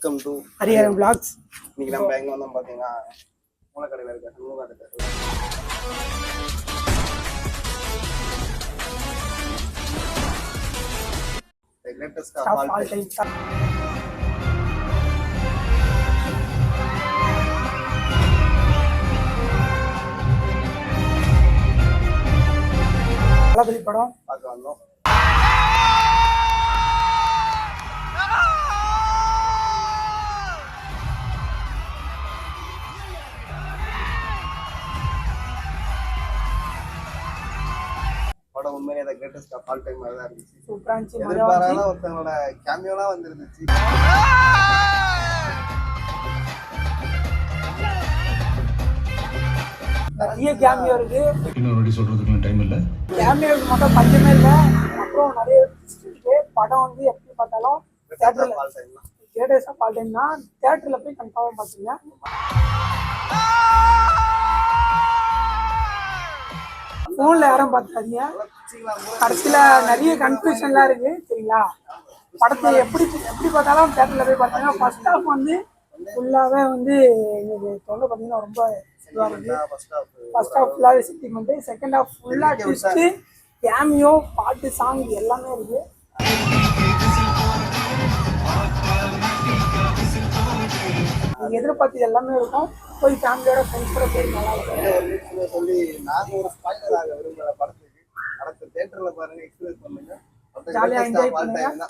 Welcome to Hariharan vlogs. இன்னைக்கு நம்ம எங்க வந்தோம் பாத்தீங்கன்னா மூலக்கடையில இருக்க சண்முகாட்ட லேட்டஸ்ட் ஆல் டைம் தளபதி படம் பார்க்க வந்தோம். படம் உண்மையிலே அந்த கிரேட்டஸ்ட் ஆஃப் ஆல் டைம் தான் இருந்துச்சு. சூப்பரா இருந்துச்சு. எதிர்பாராத ஒருத்தங்களோட கேமியோலாம் வந்துருந்துச்சு. நிறைய கேமியோ இருக்கு. இன்னொரு சொல்றதுக்கு டைம் இல்ல. கேமியோக்கு மட்டும் பஞ்சமே இல்லை. அப்புறம் நிறைய இருக்கு. படம் வந்து எப்படி பார்த்தாலும் தியேட்டர்ல கிரேட்டஸ்ட் ஆஃப் ஆல் டைம் தான். தியேட்டர்ல போய் கன்ஃபார்மா பாத்துங்க. போன்ல யாரும் பார்த்தாதீங்க. கடைசியில நிறைய கன்ஃபியூஷன்லாம் இருக்கு சரிங்களா. படத்தை எப்படி பார்த்தாலும் தியேட்டர்ல போய் பார்த்தீங்கன்னா ஃபர்ஸ்ட் ஹாஃப் வந்து ஃபுல்லாவே வந்து எங்களுக்கு தொண்டை பார்த்தீங்கன்னா ரொம்ப இதுவாக இருக்கு. ஃபர்ஸ்ட் ஹாஃப் ஃபுல்லாகவே செட்டில்மெண்ட், செகண்ட் ஹாஃப் ஃபுல்லாக ட்விஸ்ட்டு, கேமியோ, பாட்டு, சாங் எல்லாமே இருக்கு. நீங்க எதிர்பார்த்து எல்லாமே இருக்கும். போய் ஃபேமிலியோட ஃப்ரெண்ட்ஸோட போய் நல்லா இருக்கும். சொல்லி நாங்க ஒரு ஸ்பாயிலர் ஆக விரும்பல படத்துக்கு. அடுத்த தியேட்டர்ல பாருங்க, எக்ஸ்பீரியன்ஸ் பண்ணுங்க. ஜாலியா என்ஜாய் பண்ணுங்க.